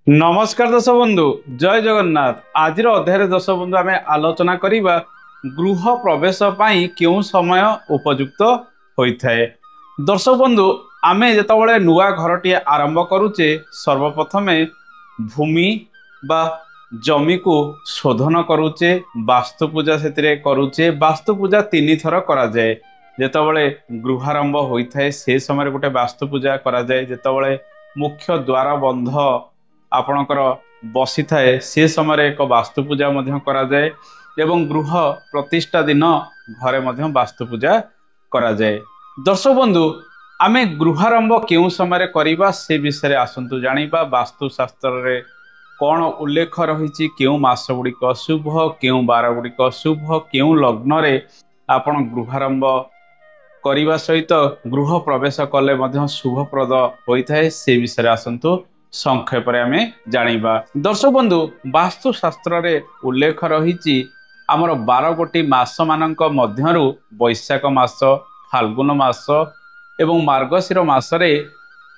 नमस्कार दर्शक बंधु जय जगन्नाथ। आज अध्याय दर्शक बंधु आम आलोचना करवा गृह प्रवेश क्यों समय उपयुक्त होता है। दर्शक बंधु आम जो नुआ घरटी आरंभ करुचे सर्वप्रथम भूमि बा जमी को शोधन करुचे वास्तु पूजा से करुचे। वास्तु पूजा तीन थर करा जाए। जेतबले गृहारंभ होता है से समय गोटे वास्तु पूजा करा जाए। जेतबले मुख्य द्वार बंध आपणकर बसी थाए से समय एक वास्तु पूजा करा जाए एवं गृह प्रतिष्ठा दिन घरे वास्तु पूजा करा जाए। दर्शक बंधु आम गृहारंभ क्यों समय करवा से विषय आसतु जानिबा। वास्तुशास्त्र रे कौन उल्लेख रही क्यों मास गुड़िक शुभ क्यों बार गुड़िक शुभ क्यों लग्न रे आपण गृहारंभ करने सहित गृह प्रवेश कले शुभप्रद होता है से विषय आसतु संक्षेप आम जानिबा। दर्शक बंधु वास्तुशास्त्र रे उल्लेख रही आमर 12 गोटी मास मानक मध्यरु बैशाख मास फाल्गुन मास एवं मार्गशीर मासरे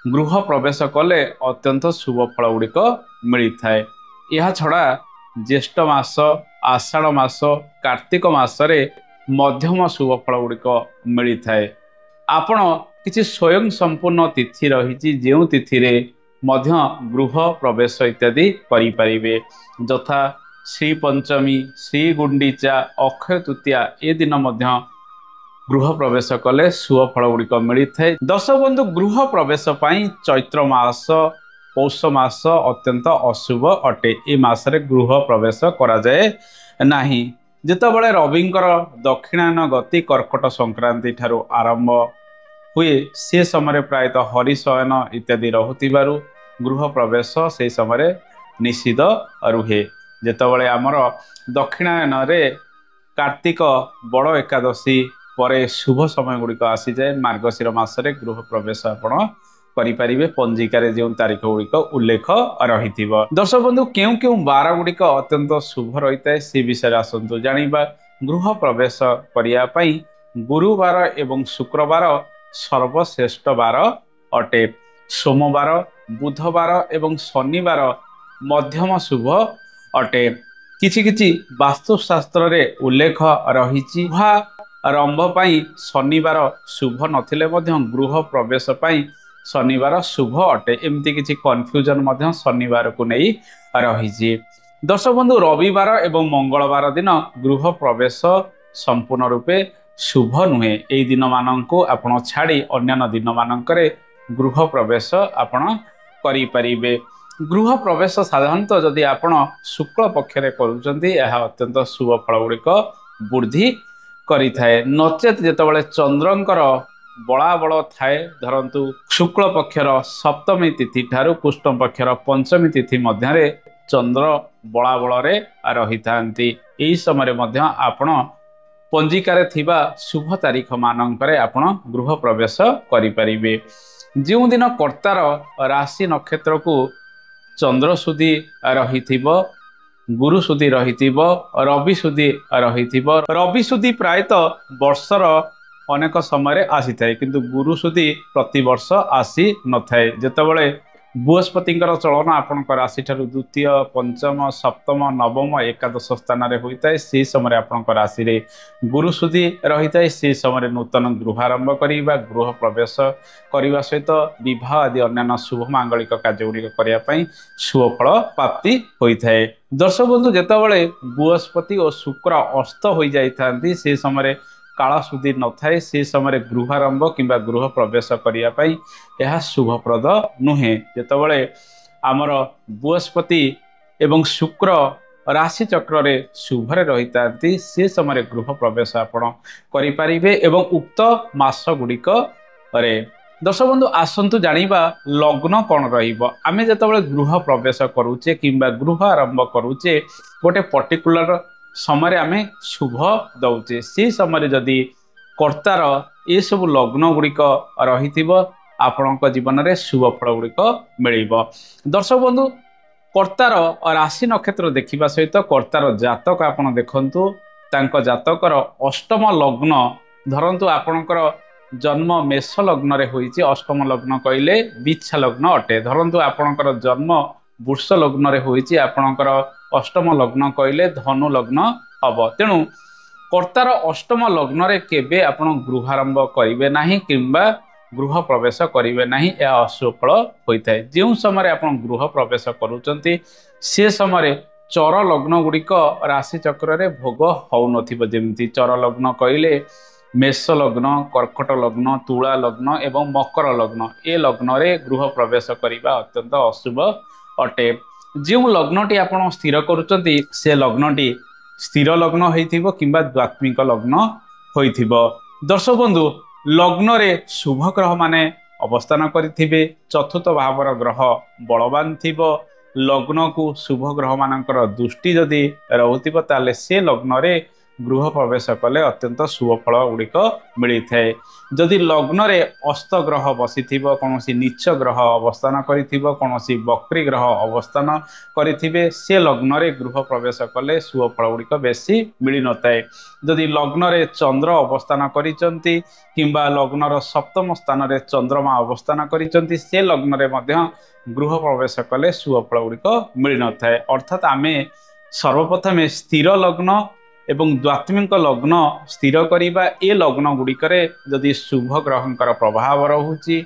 गृह प्रवेश कले अत्यंत शुभ फल गुड़िक मिलता है। यह छड़ा ज्येष्ठ मास आषाढ़ मास कार्तिक मासरे मध्यम शुभ फल गुड़िक मिलता है। आपण किसी स्वयं संपूर्ण तिथि रही जो तिथि रे मध्य गृह प्रवेश इत्यादि करें यथा श्री पंचमी श्री गुंडीचा अक्षय तृतीया ए दिन मध्य गृह प्रवेश कले शुभ फल गुड़िक मिलता है। दर्शक बंधु गृह प्रवेश चैत्र मास पौष मास अत्यंत अशुभ अटे। ए मासरे गृह प्रवेश करा जाए नाही। जेतबले रविंकर दक्षिणायन गति कर्कट संक्रांति ठारू आरंभ हुए से समय प्रायतः हरिशयन इत्यादि रहुतिबारु गृह प्रवेश से समय निषिद्ध रुहे। जेतबले आमर दक्षिणायन रे कार्तिक बड़ एकादशी परे शुभ समय गुड़िक आसी जाए। मार्गशीर मासरे गृह प्रवेश आपण करें पंजिकार जो तारीख गुड़िक उल्लेख रही। दर्शक बंधु क्यों क्यों बार गुड़िक अत्यंत शुभ रही है से विषय आसतु जानिबा। गृह प्रवेश करने गुरुवार एवं शुक्रवार सर्वश्रेष्ठ बार अटे। सोमवार बुधवार एवं शनिवार मध्यम शुभ अटे। किछि किछि वास्तुशास्त्र रे उल्लेख रही आरंभ शनिवार शुभ नथिले मध्य गृह प्रवेश शनिवार शुभ अटे। एमती किछि कन्फ्यूजन शनिवार को नहीं रही। दर्शक बंधु रविवार एवं मंगलवार दिन गृह प्रवेश संपूर्ण रूपे शुभ नुहे। यही दिन मानक आपण छाड़ी अन्य दिन मानकरे गृह प्रवेश आपण करि परिबे। गृह प्रवेश साधारणतः जदि आपण शुक्ल पक्षरे करूचंती यह अत्यंत शुभ फल गुड़िक वृद्धि करि थाए। नचेत जेतबले चंद्रंकर बलाबल थाए धरंतु शुक्ल पक्षर सप्तमी तिथि ठारू कृष्ण पक्षर पंचमी तिथि मध्यरे चंद्र बलाबल रे रही थांती। एही समय मध्य आपण पंजिकारे थिबा शुभ तारीख मानकरे आपण गृह प्रवेश करि परिबे। जो दिन कर्तार राशि नक्षत्र को चंद्र सुधी रही गुरु सुधी रही रवि सुधी रही रवि सुधी प्रायतः वर्षर अनेक समय आसी थाए किंतु गुरु सुधी प्रति वर्ष आसी न थाए। जेतेबले बृहस्पति चलन आपण राशि ठारू द्वितीय पंचम सप्तम नवम एकादश स्थान रे होता है से समय आपण राशि रे गुरु सुधी रही है। से समय नूतन गृहारंभ करवा गृह प्रवेश करने सहित विवाह आदि अन्य शुभ मांगलिक कार्य गुड़िक करने शुभ फल प्राप्ति होता है। दर्शक बंधु जेतेबले बृहस्पति और शुक्र अस्त हो जाती से समय काल सुधी न थाए से समय गृहारंभ किंबा गृह प्रवेश करने यह शुभप्रद नुहे। जेतेबले आमर बृहस्पति एवं शुक्र राशि चक्र रे शुभरे रही थांती से समय गृह प्रवेश आपण करें एवं उक्त मास गुड़िक रे। दर्शक बंधु आसतु जानिबा लग्न कौन रहिबो। आमे जेतेबले गृह प्रवेश करूचे किंबा गृह आरंभ करूचे गोटे पर्टिकुलर समय आमे शुभ दौचे से समय जदि कर्तार ये सब लग्न गुड़िक रही आपण जीवन में शुभ फल गुड़िक मिल। दर्शक बंधु कर्तार राशि नक्षत्र देखा सहित कर्तार जातक आपण देखंतु तांको जातकर अष्टम लग्न धरंतु आपणकर जन्म मेष लग्न रे होईची। अष्टम लग्न कहले बिच्छा लग्न अटे। धरंतु आपणकर जन्म ବୃଷ ଲଗ୍ନରେ ହୋଇଛି ଆପଣଙ୍କର ଅଷ୍ଟମ ଲଗ୍ନ କହିଲେ ଧନୁ ଲଗ୍ନ ହବ। ତେଣୁ କର୍ତ୍ତାର ଅଷ୍ଟମ ଲଗ୍ନରେ କେବେ ଆପଣ ଗୃହାରମ୍ଭ କରିବେ ନାହିଁ କିମ୍ବା ଗୃହ ପ୍ରବେଶ କରିବେ ନାହିଁ, ଏହା ଅଶୁଭ ହୋଇଥାଏ। ଯେଉଁ ସମୟରେ ଆପଣ ଗୃହ ପ୍ରବେଶ କରୁଛନ୍ତି ସେ ସମୟରେ ଚର ଲଗ୍ନ ଗୁଡ଼ିକ ରାଶି ଚକ୍ରରେ ଭୋଗ ହଉନଥିବ। ଯେମିତି ଚର ଲଗ୍ନ କହିଲେ ମେଷ ଲଗ୍ନ, କର୍କଟ ଲଗ୍ନ, ତୁଳା ଲଗ୍ନ ଏବଂ ମକର ଲଗ୍ନ, ଏ ଲଗ୍ନରେ ଗୃହ ପ୍ରବେଶ କରିବା ଅତ୍ୟନ୍ତ ଅଶୁଭ ଅଟେ। ଯେଉଁ ଲଗ୍ନଟି ଆପଣ ସ୍ଥିର କରୁଛନ୍ତି ସେ ଲଗ୍ନଟି ସ୍ଥିର ଲଗ୍ନ ହୋଇଥିବ କିମ୍ବା ଦ୍ୱାତ୍ମିକ ଲଗ୍ନ ହୋଇଥିବ। ଦର୍ଶକ ବନ୍ଧୁ, ଲଗ୍ନରେ ଶୁଭ ଗ୍ରହ ମାନେ ଅବସ୍ଥାନ କରିଥିବେ, ଚତୁର୍ଥ ଭାବର ଗ୍ରହ ବଳବାନ ଥିବ, ଲଗ୍ନକୁ ଶୁଭ ଗ୍ରହ ମାନଙ୍କର ଦୃଷ୍ଟି ଯଦି ରହୁଥିବ ତାହେଲେ ସେ ଲଗ୍ନରେ ଗୃହ ପ୍ରବେଶ କଲେ ଅତ୍ୟନ୍ତ ଶୁଭ ଫଳ ଗୁଡ଼ିକ ମିଳିଥାଏ। ଯଦି ଲଗ୍ନରେ ଅସ୍ତ ଗ୍ରହ ବସିଥିବ, କୌଣସି ନୀଚ ଗ୍ରହ ଅବସ୍ଥାନ କରିଥିବ, କୌଣସି ବକ୍ରୀ ଗ୍ରହ ଅବସ୍ଥାନ କରିଥିବେ, ସେ ଲଗ୍ନରେ ଗୃହ ପ୍ରବେଶ କଲେ ଶୁଭ ଫଳ ଗୁଡ଼ିକ ବେଶୀ ମିଳିନଥାଏ। ଯଦି ଲଗ୍ନରେ ଚନ୍ଦ୍ର ଅବସ୍ଥାନ କରିଛନ୍ତି କିମ୍ବା ଲଗ୍ନର ସପ୍ତମ ସ୍ଥାନରେ ଚନ୍ଦ୍ରମା ଅବସ୍ଥାନ କରିଛନ୍ତି, ସେ ଲଗ୍ନରେ ମଧ୍ୟ ଗୃହ ପ୍ରବେଶ କଲେ ଶୁଭ ଫଳ ଗୁଡ଼ିକ ମିଳିନଥାଏ। ଅର୍ଥାତ୍ ଆମେ ସର୍ବପ୍ରଥମେ ସ୍ଥିର ଲଗ୍ନ ଏବଂ ଦ୍ୱାତ୍ମିକ ଲଗ୍ନ ସ୍ଥିର କରିବା। ଏ ଲଗ୍ନ ଗୁଡ଼ିକରେ ଯଦି ଶୁଭ ଗ୍ରହଙ୍କର ପ୍ରଭାବ ରହୁଛି,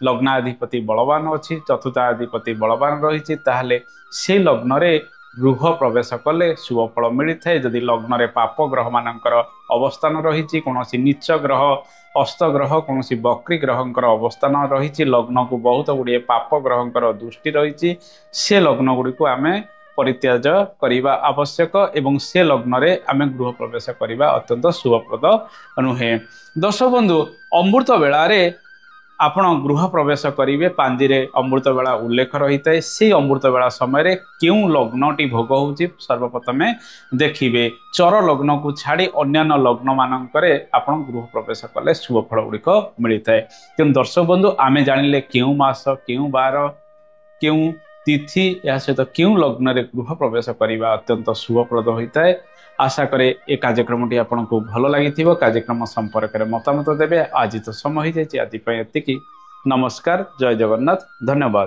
ଲଗ୍ନାଧିପତି ବଳବାନ ଅଛି, ଚତୁର୍ଥାଧିପତି ବଳବାନ ରହିଛି, ତାହେଲେ ସେ ଲଗ୍ନରେ ଗୃହ ପ୍ରବେଶ କଲେ ଶୁଭ ଫଳ ମିଳିଥାଏ। ଯଦି ଲଗ୍ନରେ ପାପ ଗ୍ରହ ମାନଙ୍କର ଅବସ୍ଥାନ ରହିଛି, କୌଣସି ନୀଚ ଗ୍ରହ, ଅସ୍ତ ଗ୍ରହ, କୌଣସି ବକ୍ରୀ ଗ୍ରହଙ୍କର ଅବସ୍ଥାନ ରହିଛି, ଲଗ୍ନକୁ ବହୁତ ଗୁଡ଼ିଏ ପାପ ଗ୍ରହଙ୍କର ଦୃଷ୍ଟି ରହିଛି, ସେ ଲଗ୍ନ ଗୁଡ଼ିକୁ ଆମେ ପରିତ୍ୟାଜ କରିବା ଆବଶ୍ୟକ ଏବଂ ସେ ଲଗ୍ନରେ ଆମେ ଗୃହ ପ୍ରବେଶ କରିବା ଅତ୍ୟନ୍ତ ଶୁଭପ୍ରଦ ନୁହେଁ। ଦର୍ଶକ ବନ୍ଧୁ, ଅମୃତ ବେଳାରେ ଆପଣ ଗୃହ ପ୍ରବେଶ କରିବେ, ପାଞ୍ଜିରେ ଅମୃତ ବେଳା ଉଲ୍ଲେଖ ରହିଥାଏ। ସେହି ଅମୃତ ବେଳା ସମୟରେ କେଉଁ ଲଗ୍ନଟି ଭୋଗ ହେଉଛି ସର୍ବପ୍ରଥମେ ଦେଖିବେ। ଚର ଲଗ୍ନକୁ ଛାଡ଼ି ଅନ୍ୟାନ୍ୟ ଲଗ୍ନ ମାନଙ୍କରେ ଆପଣ ଗୃହ ପ୍ରବେଶ କଲେ ଶୁଭ ଫଳ ଗୁଡ଼ିକ ମିଳିଥାଏ। ତେଣୁ ଦର୍ଶକ ବନ୍ଧୁ, ଆମେ ଜାଣିଲେ କେଉଁ ମାସ, କେଉଁ ବାର, କେଉଁ ତିଥି, ଏହା ସହିତ କେଉଁ ଲଗ୍ନରେ ଗୃହ ପ୍ରବେଶ କରିବା ଅତ୍ୟନ୍ତ ଶୁଭପ୍ରଦ ହୋଇଥାଏ। ଆଶା କରେ ଏ କାର୍ଯ୍ୟକ୍ରମଟି ଆପଣଙ୍କୁ ଭଲ ଲାଗିଥିବ। କାର୍ଯ୍ୟକ୍ରମ ସମ୍ପର୍କରେ ମତାମତ ଦେବେ। ଆଜି ତ ସମୟ ହୋଇଯାଇଛି, ଆଜି ପାଇଁ ଏତିକି। ନମସ୍କାର, ଜୟ ଜଗନ୍ନାଥ, ଧନ୍ୟବାଦ।